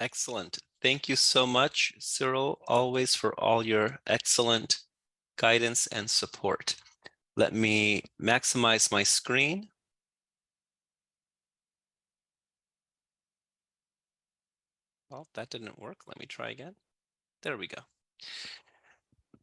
Excellent. Thank you so much, Cyril, always for all your excellent guidance and support. Let me maximize my screen. Well, that didn't work. Let me try again. There we go.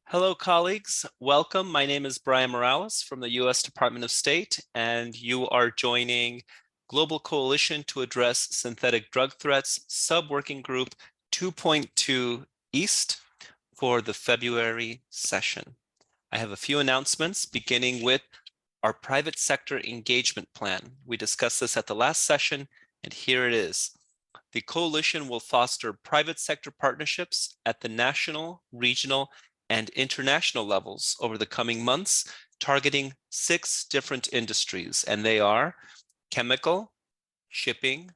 Hello, colleagues. Welcome. My name is Brian Morales from the U.S. Department of State, and you are joining Global Coalition to Address Synthetic Drug Threats Sub-Working Group 2.2 East for the February session. I have a few announcements, beginning with our private sector engagement plan. We discussed this at the last session, and here it is. The coalition will foster private sector partnerships at the national, regional, and international levels over the coming months, targeting 6 different industries, and they are chemical, shipping,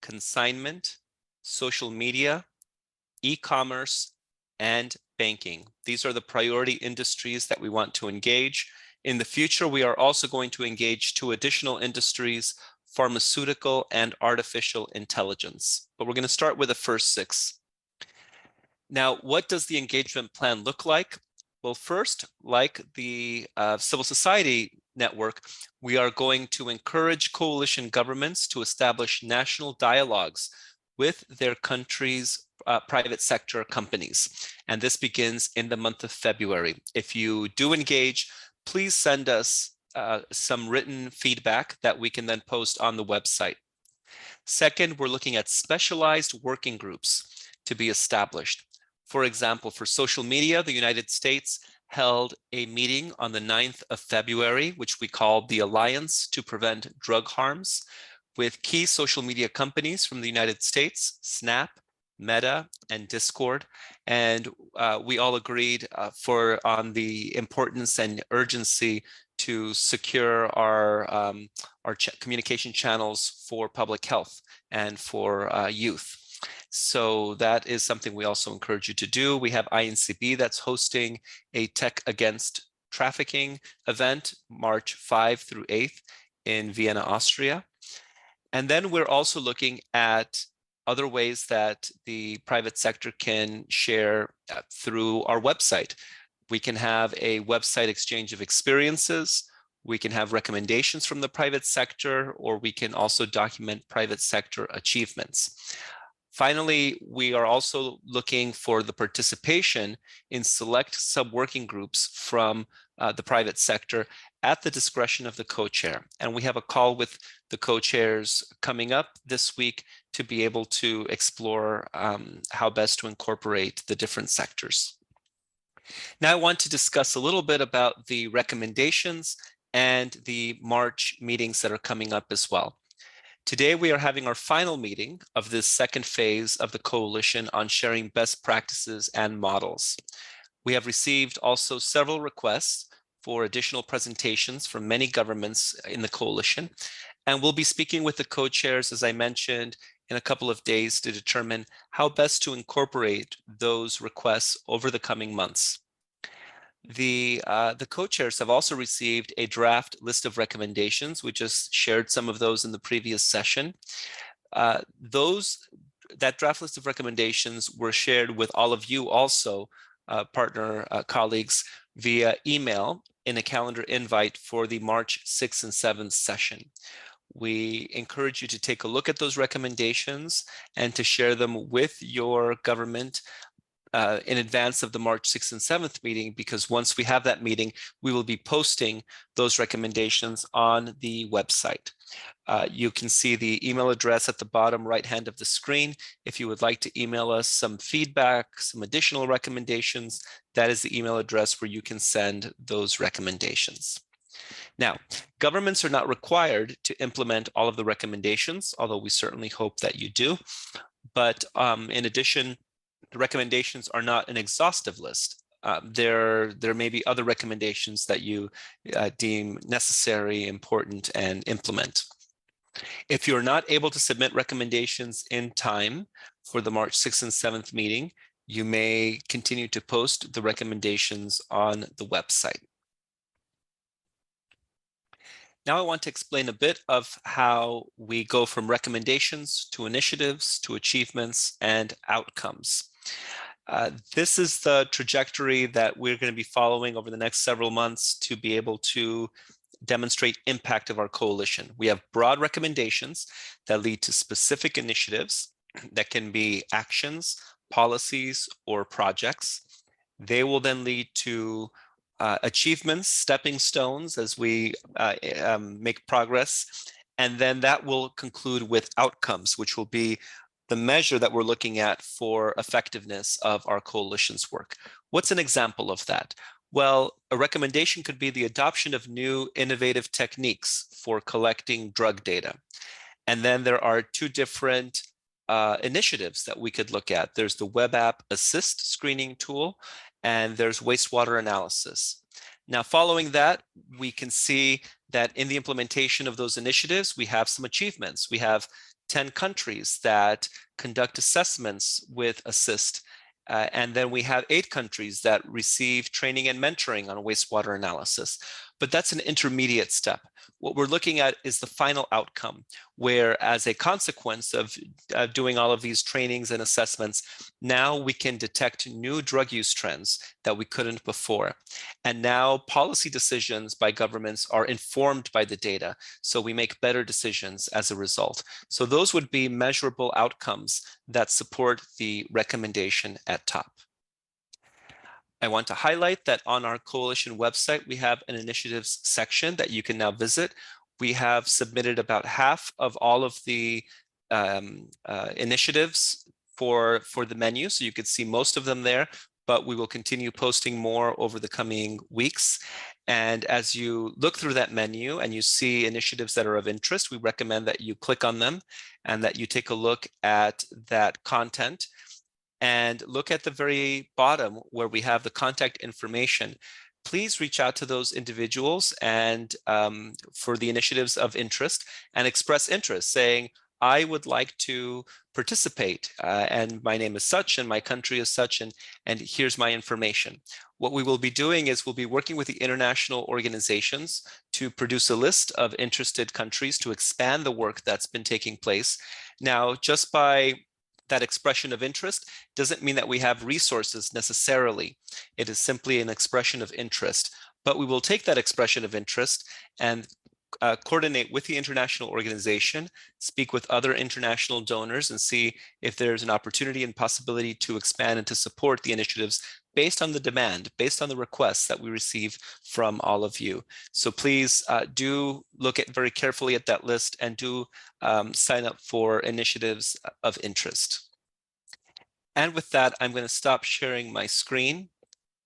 consignment, social media, e-commerce, and banking. These are the priority industries that we want to engage. In the future, we are also going to engage 2 additional industries, pharmaceutical and artificial intelligence. But we're going to start with the first 6. Now, what does the engagement plan look like? Well, first, like the civil society network, we are going to encourage coalition governments to establish national dialogues with their country's private sector companies. And this begins in the month of February. If you do engage, please send us some written feedback that we can then post on the website. Second, we're looking at specialized working groups to be established. For example, for social media, the United States held a meeting on the 9th of February, which we called the Alliance to Prevent Drug Harms, with key social media companies from the United States, Snap, Meta, and Discord. And we all agreed on the importance and urgency to secure our communication channels for public health and for youth. So that is something we also encourage you to do. We have INCB that's hosting a Tech Against Trafficking event, March 5 through 8th in Vienna, Austria. And then we're also looking at other ways that the private sector can share through our website. We can have a website exchange of experiences. We can have recommendations from the private sector, or we can also document private sector achievements. Finally, we are also looking for the participation in select sub-working groups from the private sector at the discretion of the co-chair. And we have a call with the co-chairs coming up this week to be able to explore how best to incorporate the different sectors. Now I want to discuss a little bit about the recommendations and the March meetings that are coming up as well. Today, we are having our final meeting of this second phase of the coalition on sharing best practices and models. We have received also several requests for additional presentations from many governments in the coalition, and we'll be speaking with the co-chairs, as I mentioned, in a couple of days to determine how best to incorporate those requests over the coming months. The co-chairs have also received a draft list of recommendations. We just shared some of those in the previous session. That draft list of recommendations were shared with all of you also, partner colleagues, via email in a calendar invite for the March 6th and 7th session. We encourage you to take a look at those recommendations and to share them with your government in advance of the March 6th and 7th meeting, because once we have that meeting, we will be posting those recommendations on the website. You can see the email address at the bottom right hand of the screen. If you would like to email us some feedback, some additional recommendations, that is the email address where you can send those recommendations. Now, governments are not required to implement all of the recommendations, although we certainly hope that you do. But in addition, the recommendations are not an exhaustive list. There may be other recommendations that you deem necessary, important, and implement. If you're not able to submit recommendations in time for the March 6th and 7th meeting, you may continue to post the recommendations on the website. Now I want to explain a bit of how we go from recommendations to initiatives to achievements and outcomes. This is the trajectory that we're going to be following over the next several months to be able to demonstrate impact of our coalition. We have broad recommendations that lead to specific initiatives that can be actions, policies, or projects. They will then lead to achievements, stepping stones as we make progress. And then that will conclude with outcomes, which will be the measure that we're looking at for effectiveness of our coalition's work. What's an example of that? Well, a recommendation could be the adoption of new innovative techniques for collecting drug data. And then there are two different initiatives that we could look at. There's the web app assist screening tool, and there's wastewater analysis. Now, following that, we can see that in the implementation of those initiatives, we have some achievements. We have 10 countries that conduct assessments with assist. And then we have 8 countries that receive training and mentoring on wastewater analysis. But that's an intermediate step. What we're looking at is the final outcome, where as a consequence of doing all of these trainings and assessments, now we can detect new drug use trends that we couldn't before. And now policy decisions by governments are informed by the data, so we make better decisions as a result. So those would be measurable outcomes that support the recommendation at top. I want to highlight that on our coalition website, we have an initiatives section that you can now visit. We have submitted about half of all of the initiatives for the menu, so you could see most of them there, but we will continue posting more over the coming weeks. And as you look through that menu and you see initiatives that are of interest, we recommend that you click on them and that you take a look at that content. And look at the very bottom where we have the contact information. Please reach out to those individuals and for the initiatives of interest and express interest, saying, I would like to participate and my name is such and my country is such and here's my information. What we will be doing is we'll be working with the international organizations to produce a list of interested countries to expand the work that's been taking place. Now, just by that expression of interest doesn't mean that we have resources necessarily. It is simply an expression of interest. But we will take that expression of interest and coordinate with the international organization, speak with other international donors, and see if there's an opportunity and possibility to expand and to support the initiatives based on the demand, based on the requests that we receive from all of you. So please do look at very carefully at that list and do sign up for initiatives of interest. And with that, I'm going to stop sharing my screen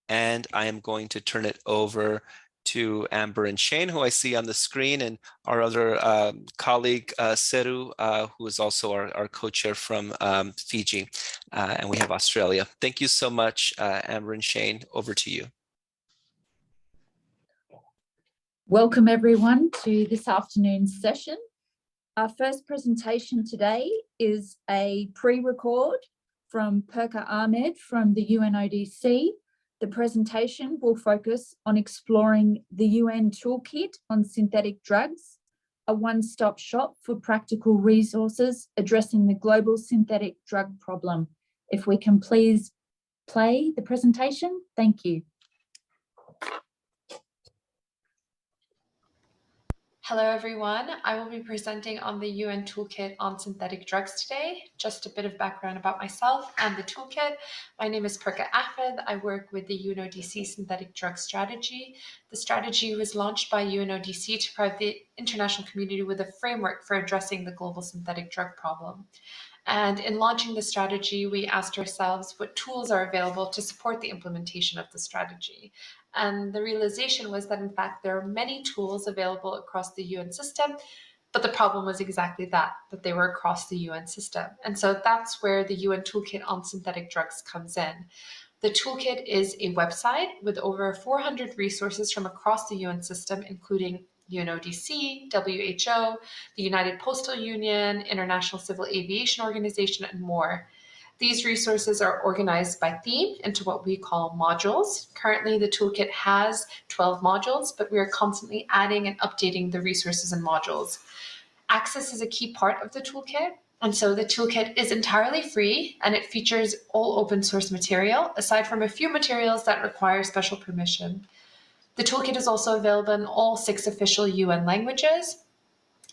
and I am going to turn it over to Amber and Shane, who I see on the screen, and our other colleague, Seru, who is also our co-chair from Fiji, and we have Australia. Thank you so much, Amber and Shane, over to you. Welcome everyone to this afternoon's session. Our first presentation today is a pre-record from Perkha Ahmed from the UNODC. The presentation will focus on exploring the UN Toolkit on synthetic drugs, a one-stop shop for practical resources addressing the global synthetic drug problem. If we can please play the presentation, thank you. Hello everyone, I will be presenting on the UN Toolkit on synthetic drugs today. Just a bit of background about myself and the toolkit. My name is Perkha Ahmed. I work with the UNODC Synthetic Drug Strategy. The strategy was launched by UNODC to provide the international community with a framework for addressing the global synthetic drug problem. And in launching the strategy, we asked ourselves what tools are available to support the implementation of the strategy. And the realization was that, in fact, there are many tools available across the UN system, but the problem was exactly that they were across the UN system. And so that's where the UN Toolkit on synthetic drugs comes in. The toolkit is a website with over 400 resources from across the UN system, including UNODC, WHO, the United Postal Union, International Civil Aviation Organization, and more. These resources are organized by theme into what we call modules. Currently, the toolkit has 12 modules, but we are constantly adding and updating the resources and modules. Access is a key part of the toolkit. And so the toolkit is entirely free and it features all open source material, aside from a few materials that require special permission. The toolkit is also available in all 6 official UN languages.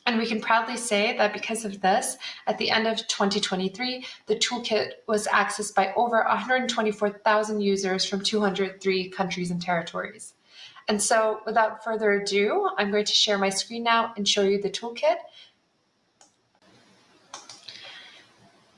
And we can proudly say that because of this, at the end of 2023, the toolkit was accessed by over 124,000 users from 203 countries and territories. And so without further ado, I'm going to share my screen now and show you the toolkit.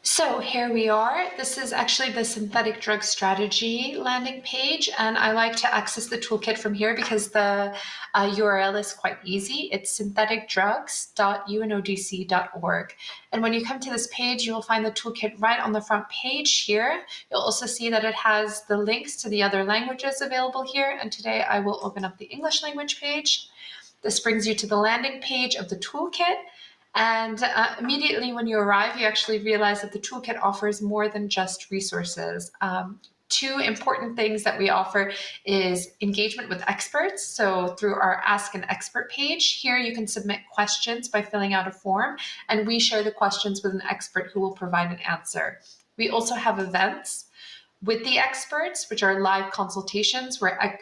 So here we are. This is actually the synthetic drug strategy landing page, and I like to access the toolkit from here because the URL is quite easy. It's syntheticdrugs.unodc.org. And when you come to this page, you will find the toolkit right on the front page here. You'll also see that it has the links to the other languages available here. And today I will open up the English language page. This brings you to the landing page of the toolkit. And immediately when you arrive, you actually realize that the toolkit offers more than just resources. 2 important things that we offer is engagement with experts. So through our Ask an Expert page, here you can submit questions by filling out a form, and we share the questions with an expert who will provide an answer. We also have events with the experts, which are live consultations where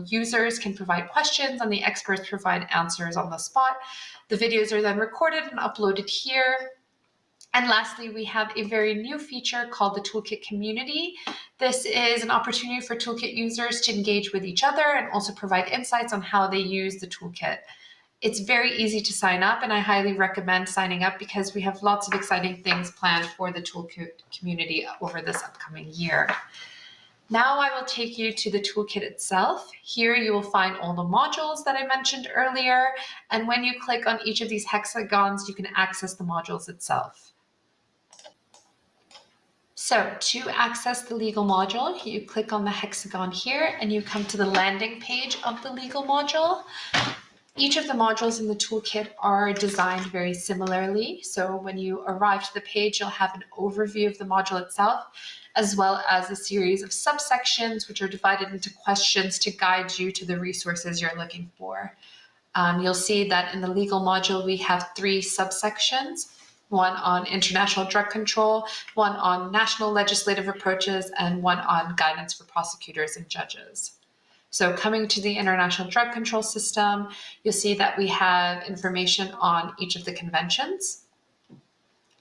users can provide questions and the experts provide answers on the spot. The videos are then recorded and uploaded here. And lastly, we have a very new feature called the Toolkit Community. This is an opportunity for Toolkit users to engage with each other and also provide insights on how they use the toolkit. It's very easy to sign up, and I highly recommend signing up because we have lots of exciting things planned for the Toolkit community over this upcoming year. Now I will take you to the toolkit itself. Here you will find all the modules that I mentioned earlier, and when you click on each of these hexagons, you can access the modules itself. So to access the legal module, you click on the hexagon here and you come to the landing page of the legal module. Each of the modules in the toolkit are designed very similarly. So when you arrive to the page, you'll have an overview of the module itself, as well as a series of subsections, which are divided into questions to guide you to the resources you're looking for. You'll see that in the legal module, we have 3 subsections, one on international drug control, one on national legislative approaches, and one on guidance for prosecutors and judges. So coming to the international drug control system, you'll see that we have information on each of the conventions.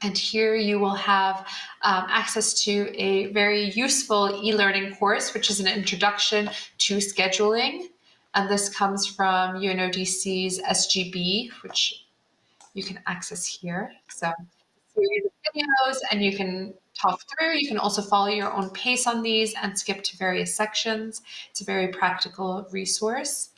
And here you will have access to a very useful e-learning course, which is an introduction to scheduling. And this comes from UNODC's SGB, which you can access here. So series of videos, and you can talk through. You can also follow your own pace on these and skip to various sections. It's a very practical resource.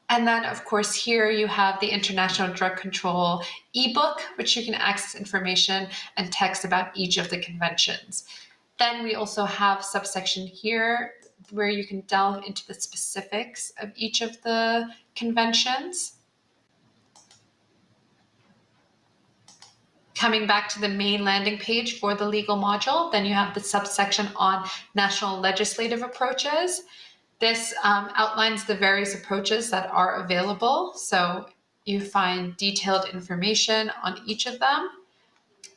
And then, of course, here you have the International Drug Control ebook, which you can access information and text about each of the conventions. Then we also have subsection here where you can delve into the specifics of each of the conventions. Coming back to the main landing page for the legal module, then you have the subsection on national legislative approaches. This outlines the various approaches that are available. So you find detailed information on each of them.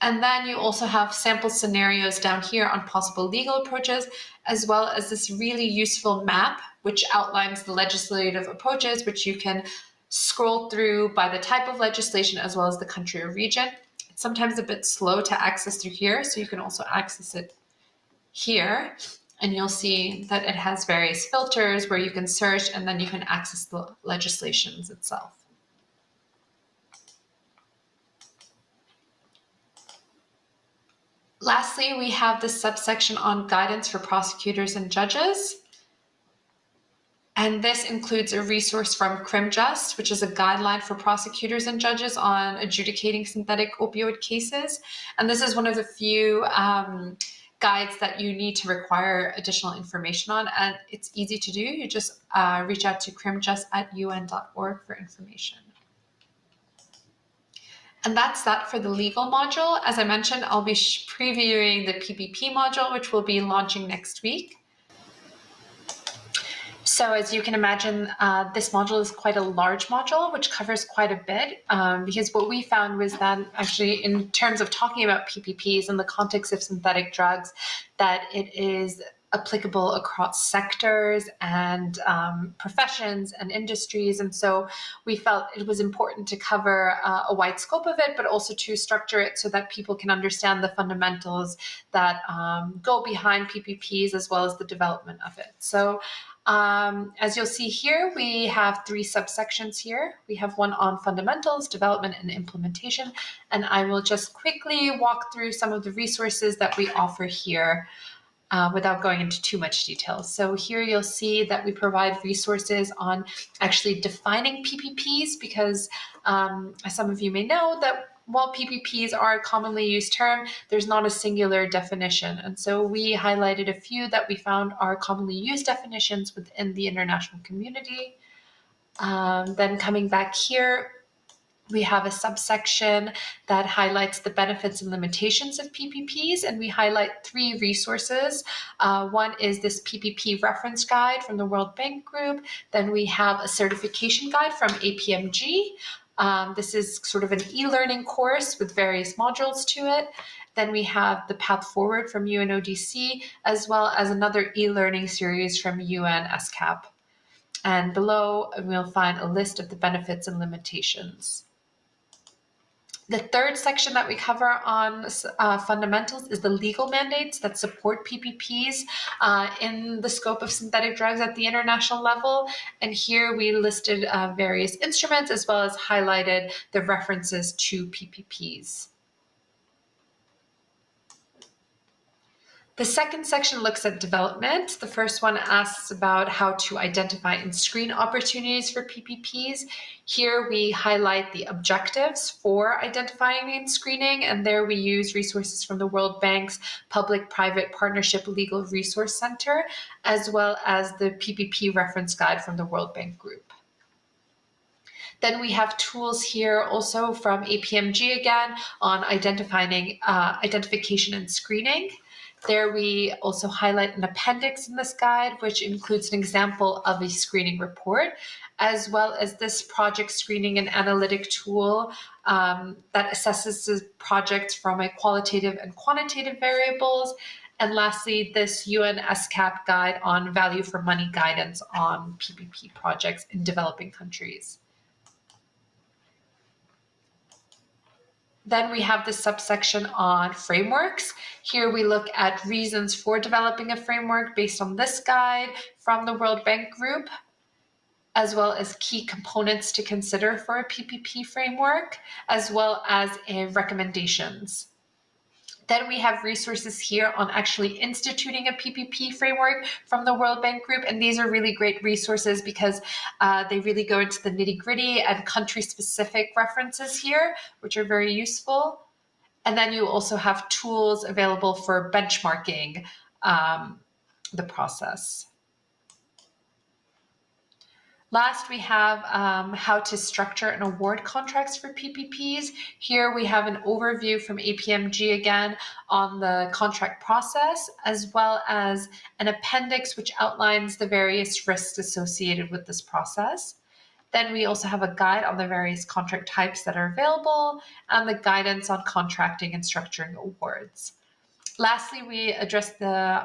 And then you also have sample scenarios down here on possible legal approaches, as well as this really useful map, which outlines the legislative approaches, which you can scroll through by the type of legislation, as well as the country or region. It's sometimes a bit slow to access through here, so you can also access it here. And you'll see that it has various filters where you can search and then you can access the legislations itself. Lastly, we have the subsection on guidance for prosecutors and judges. And this includes a resource from CrimJust, which is a guideline for prosecutors and judges on adjudicating synthetic opioid cases. And this is one of the few guides that you need to require additional information on, and it's easy to do. You just reach out to crimjust@un.org for information. And that's that for the legal module. As I mentioned, I'll be previewing the PPP module, which will be launching next week. So as you can imagine, this module is quite a large module, which covers quite a bit, because what we found was that actually in terms of talking about PPPs in the context of synthetic drugs, that it is applicable across sectors and professions and industries. And so we felt it was important to cover a wide scope of it, but also to structure it so that people can understand the fundamentals that go behind PPPs as well as the development of it. So as you'll see here, we have 3 subsections here. We have one on fundamentals, development, and implementation. And I will just quickly walk through some of the resources that we offer here without going into too much detail. So here you'll see that we provide resources on actually defining PPPs because as some of you may know that while PPPs are a commonly used term, there's not a singular definition. And so we highlighted a few that we found are commonly used definitions within the international community. Then coming back here, we have a subsection that highlights the benefits and limitations of PPPs, and we highlight 3 resources. One is this PPP reference guide from the World Bank Group. Then we have a certification guide from APMG. This is sort of an e-learning course with various modules to it. Then we have the Path Forward from UNODC, as well as another e-learning series from UNSCAP. And below, we'll find a list of the benefits and limitations. The third section that we cover on fundamentals is the legal mandates that support PPPs in the scope of synthetic drugs at the international level. And here we listed various instruments as well as highlighted the references to PPPs. The second section looks at development. The first one asks about how to identify and screen opportunities for PPPs. Here we highlight the objectives for identifying and screening, and there we use resources from the World Bank's Public-Private Partnership Legal Resource Center, as well as the PPP reference guide from the World Bank Group. Then we have tools here also from APMG again on identification and screening. There we also highlight an appendix in this guide, which includes an example of a screening report, as well as this project screening and analytic tool that assesses the projects from a qualitative and quantitative variables. And lastly, this UNSCAP guide on value for money guidance on PPP projects in developing countries. Then we have the subsection on frameworks. Here we look at reasons for developing a framework based on this guide from the World Bank Group, as well as key components to consider for a PPP framework, as well as recommendations. Then we have resources here on actually instituting a PPP framework from the World Bank Group. And these are really great resources because they really go into the nitty-gritty and country-specific references here, which are very useful. And then you also have tools available for benchmarking the process. Last, we have how to structure and award contracts for PPPs. Here we have an overview from APMG again on the contract process, as well as an appendix which outlines the various risks associated with this process. Then we also have a guide on the various contract types that are available and the guidance on contracting and structuring awards. Lastly, we address the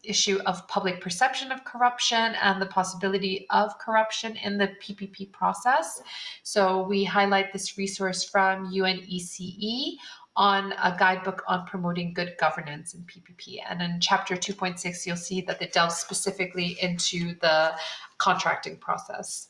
issue of public perception of corruption and the possibility of corruption in the PPP process. So we highlight this resource from UNECE on a guidebook on promoting good governance in PPP. And in chapter 2.6, you'll see that it delves specifically into the contracting process.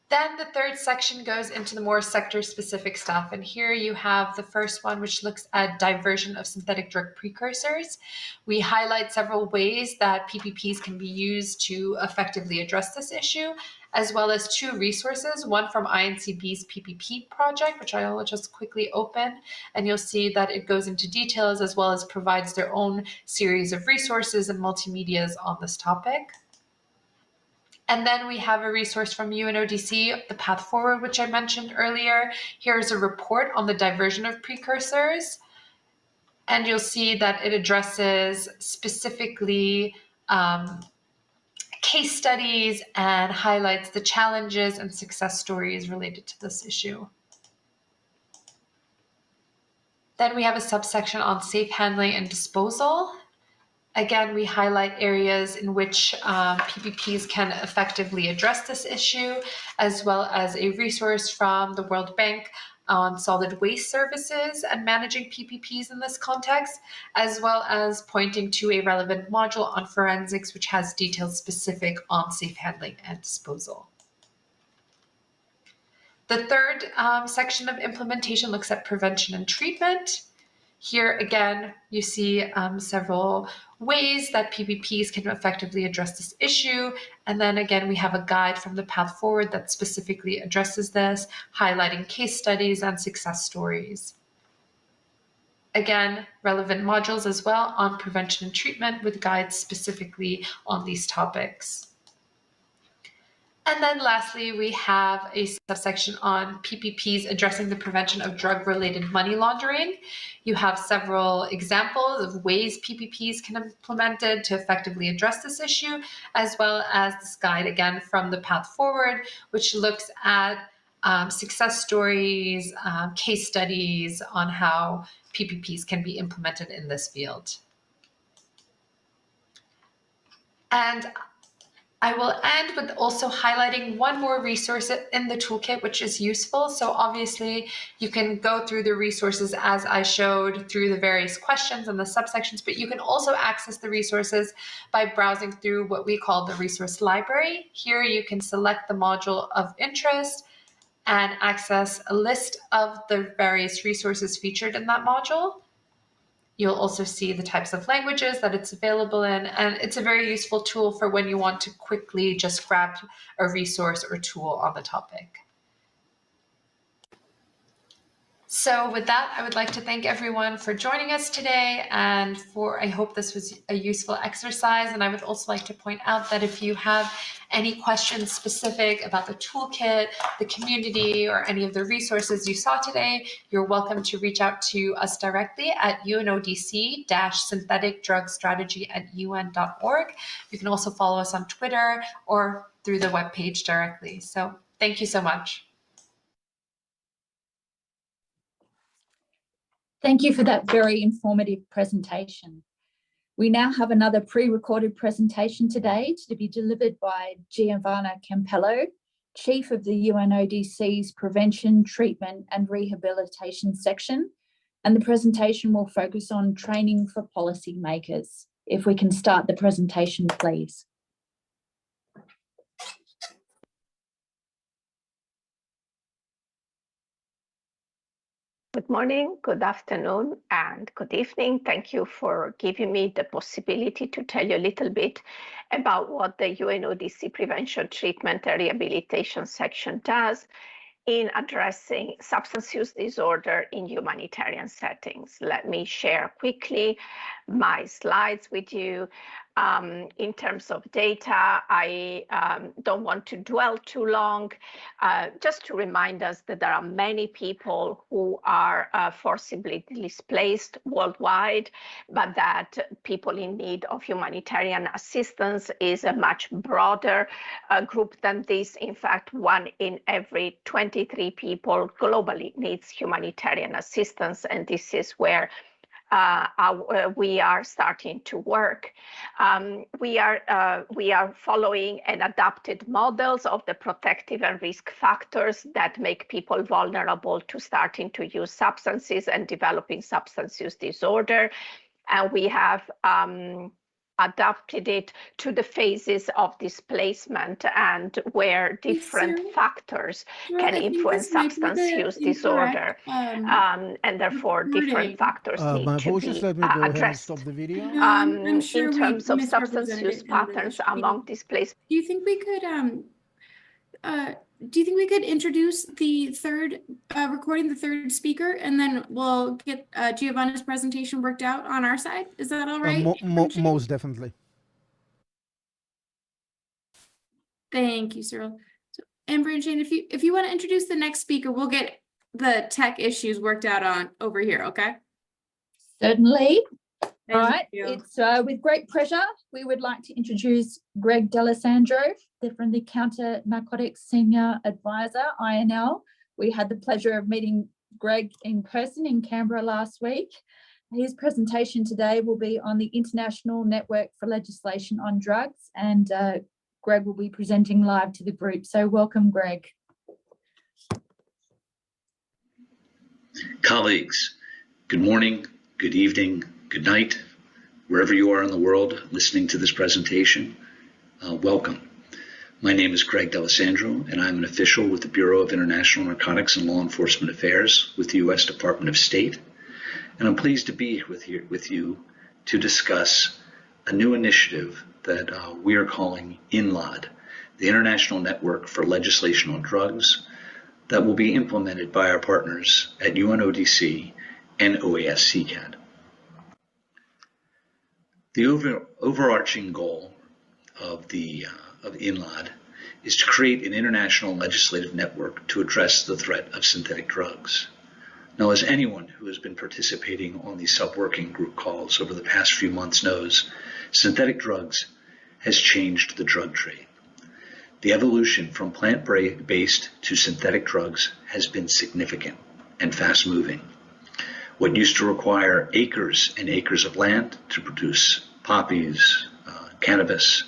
Then the third section goes into the more sector-specific stuff. And here you have the first one, which looks at diversion of synthetic drug precursors. We highlight several ways that PPPs can be used to effectively address this issue, as well as 2 resources, one from INCB's PPP project, which I will just quickly open, and you'll see that it goes into details as well as provides their own series of resources and multimedias on this topic. And then we have a resource from UNODC, the Path Forward, which I mentioned earlier. Here's a report on the diversion of precursors. And you'll see that it addresses specifically case studies and highlights the challenges and success stories related to this issue. Then we have a subsection on safe handling and disposal. Again, we highlight areas in which PPPs can effectively address this issue, as well as a resource from the World Bank on solid waste services and managing PPPs in this context, as well as pointing to a relevant module on forensics, which has details specific on safe handling and disposal. The third section of implementation looks at prevention and treatment. Here again, you see several ways that PPPs can effectively address this issue. And then again, we have a guide from the Path Forward that specifically addresses this, highlighting case studies and success stories. Again, relevant modules as well on prevention and treatment with guides specifically on these topics. And then lastly, we have a subsection on PPPs addressing the prevention of drug-related money laundering. You have several examples of ways PPPs can be implemented to effectively address this issue, as well as this guide again from the Path Forward, which looks at success stories, case studies on how PPPs can be implemented in this field. And I will end with also highlighting one more resource in the toolkit, which is useful. So obviously you can go through the resources as I showed through the various questions and the subsections, but you can also access the resources by browsing through what we call the resource library. Here you can select the module of interest and access a list of the various resources featured in that module. You'll also see the types of languages that it's available in, and it's a very useful tool for when you want to quickly just grab a resource or tool on the topic. So with that, I would like to thank everyone for joining us today, and I hope this was a useful exercise. And I would also like to point out that if you have any questions specific about the toolkit, the community, or any of the resources you saw today, you're welcome to reach out to us directly at UNODC-synthetic-drug-strategy@un.org. You can also follow us on Twitter or through the webpage directly. So thank you so much. Thank you for that very informative presentation. We now have another pre-recorded presentation today to be delivered by Giovanna Campello, Chief of the UNODC's Prevention, Treatment and Rehabilitation Section, and the presentation will focus on training for policymakers. If we can start the presentation, please. Good morning, good afternoon, and good evening. Thank you for giving me the possibility to tell you a little bit about what the UNODC Prevention, Treatment, and Rehabilitation Section does in addressing substance use disorder in humanitarian settings. Let me share quickly my slides with you. In terms of data, I don't want to dwell too long. Just to remind us that there are many people who are forcibly displaced worldwide, but that people in need of humanitarian assistance is a much broader group than this. In fact, 1 in every 23 people globally needs humanitarian assistance, and this is where we are starting to work. We are following and adapted models of the protective and risk factors that make people vulnerable to starting to use substances and developing substance use disorder. And we have adapted it to the phases of displacement and where different factors can influence substance use disorder, and therefore different factors need to be addressed. Stop the video. In terms of substance use patterns among displaced. Do you think we could introduce the third recording, the third speaker, and then we'll get Giovanna's presentation worked out on our side? Is that all right? Most definitely. Thank you, Cyril. So, Amber and Shane, if you want to introduce the next speaker, we'll get the tech issues worked out on over here, okay? Certainly. All Thank right, you. it's with great pleasure we would like to introduce Greg D'Alessandro from the Counternarcotics Senior Advisor, INL. We had the pleasure of meeting Greg in person in Canberra last week. His presentation today will be on the International Network for Legislation on Drugs, and Greg will be presenting live to the group. So welcome, Greg. Colleagues, good morning, good evening, good night, wherever you are in the world listening to this presentation. Welcome. My name is Greg D'Alessandro, and I'm an official with the Bureau of International Narcotics and Law Enforcement Affairs with the U.S. Department of State. And I'm pleased to be here with you to discuss a new initiative that we are calling INLOD, the International Network for Legislation on Drugs, that will be implemented by our partners at UNODC and OAS-CCAD. The overarching goal of INLOD is to create an international legislative network to address the threat of synthetic drugs. Now, as anyone who has been participating on these sub-working group calls over the past few months knows, synthetic drugs has changed the drug trade. The evolution from plant-based to synthetic drugs has been significant and fast-moving. What used to require acres and acres of land to produce poppies, cannabis,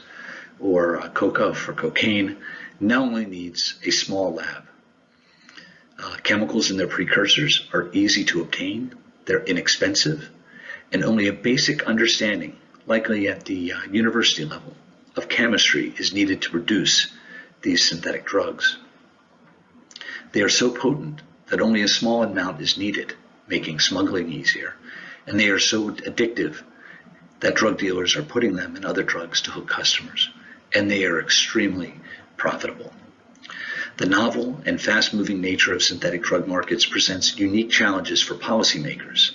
or coca for cocaine now only needs a small lab. Chemicals and their precursors are easy to obtain, they're inexpensive, and only a basic understanding, likely at the university level, of chemistry is needed to produce these synthetic drugs. They are so potent that only a small amount is needed, making smuggling easier, and they are so addictive that drug dealers are putting them in other drugs to hook customers, and they are extremely profitable. The novel and fast-moving nature of synthetic drug markets presents unique challenges for policymakers,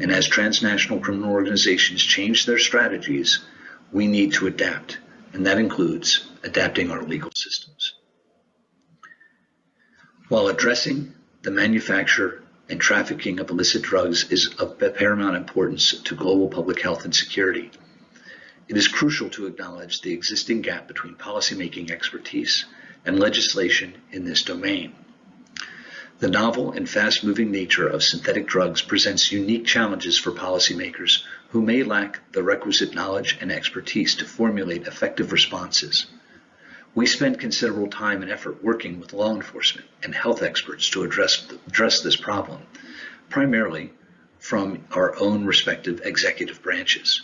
and as transnational criminal organizations change their strategies, we need to adapt, and that includes adapting our legal systems. While addressing the manufacture and trafficking of illicit drugs is of paramount importance to global public health and security, it is crucial to acknowledge the existing gap between policymaking expertise and legislation in this domain. The novel and fast-moving nature of synthetic drugs presents unique challenges for policymakers who may lack the requisite knowledge and expertise to formulate effective responses. We spend considerable time and effort working with law enforcement and health experts to address this problem, primarily from our own respective executive branches.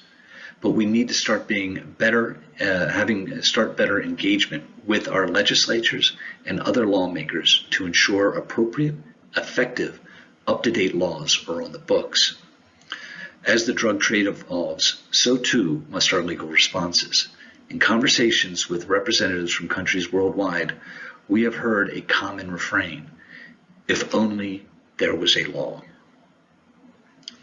But we need to start being better, start better engagement with our legislatures and other lawmakers to ensure appropriate, effective, up-to-date laws are on the books. As the drug trade evolves, so too must our legal responses. In conversations with representatives from countries worldwide, we have heard a common refrain: if only there was a law.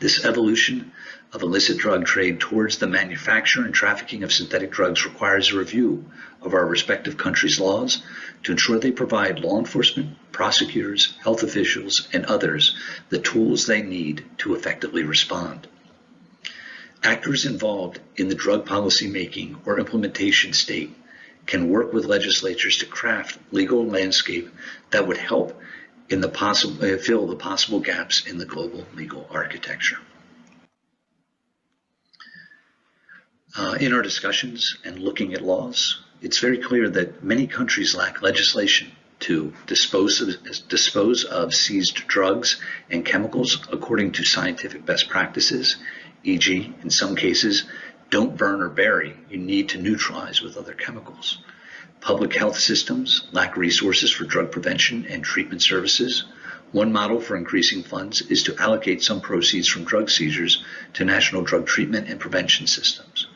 This evolution of illicit drug trade towards the manufacture and trafficking of synthetic drugs requires a review of our respective countries' laws to ensure they provide law enforcement, prosecutors, health officials, and others the tools they need to effectively respond. Actors involved in the drug policy making or implementation state can work with legislatures to craft legal landscape that would help in fill the possible gaps in the global legal architecture. In our discussions and looking at laws, it's very clear that many countries lack legislation to dispose of seized drugs and chemicals according to scientific best practices, e.g., in some cases, don't burn or bury, you need to neutralize with other chemicals. Public health systems lack resources for drug prevention and treatment services. One model for increasing funds is to allocate some proceeds from drug seizures to national drug treatment and prevention systems.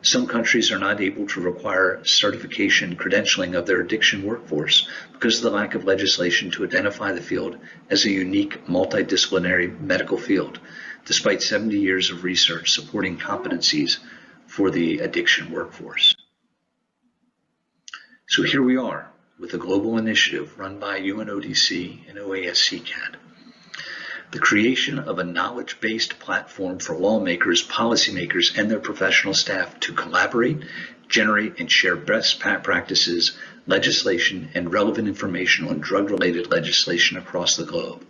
Some countries are not able to require certification credentialing of their addiction workforce because of the lack of legislation to identify the field as a unique multidisciplinary medical field, despite 70 years of research supporting competencies for the addiction workforce. So here we are with a global initiative run by UNODC and OASCCAT. The creation of a knowledge-based platform for lawmakers, policymakers, and their professional staff to collaborate, generate, and share best practices, legislation, and relevant information on drug-related legislation across the globe.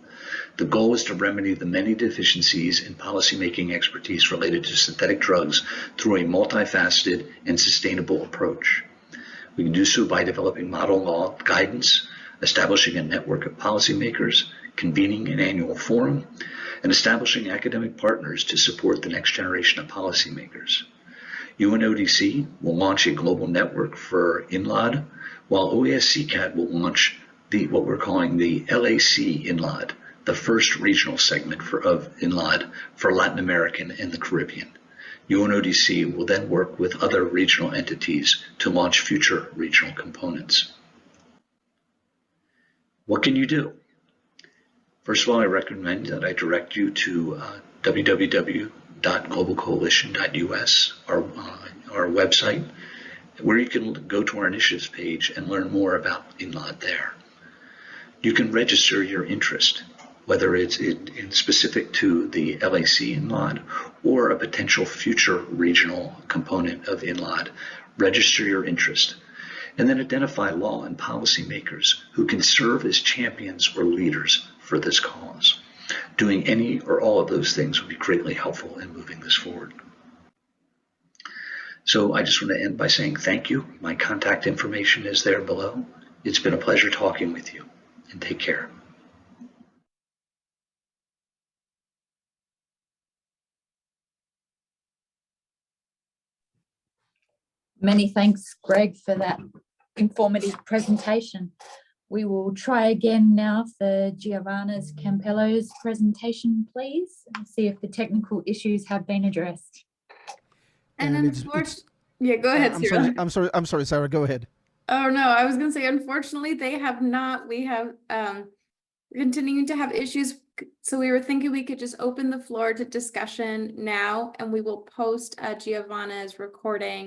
The goal is to remedy the many deficiencies in policymaking expertise related to synthetic drugs through a multifaceted and sustainable approach. We can do so by developing model law guidance, establishing a network of policymakers, convening an annual forum, and establishing academic partners to support the next generation of policymakers. UNODC will launch a global network for INLOD, while OASCCAT will launch what we're calling the LAC INLOD, the first regional segment of INLOD for Latin American and the Caribbean. UNODC will then work with other regional entities to launch future regional components. What can you do? First of all, I recommend that I direct you to www.globalcoalition.us, our website, where you can go to our initiatives page and learn more about INLOD there. You can register your interest, whether it's in specific to the LAC INLOD or a potential future regional component of INLOD. Register your interest, and then identify law and policy makers who can serve as champions or leaders for this cause. Doing any or all of those things would be greatly helpful in moving this forward. So I just want to end by saying thank you. My contact information is there below. It's been a pleasure talking with you, and take care. Many thanks, Greg, for that informative presentation. We will try again now for Giovanna's Campello's presentation, please, and see if the technical issues have been addressed. And And unfortunately, yeah, go ahead, Sarah. I'm sorry, Sarah, go ahead. Oh no, I was gonna say, unfortunately, they have not. We have continuing to have issues. So we were thinking we could just open the floor to discussion now, and we will post Giovanna's recording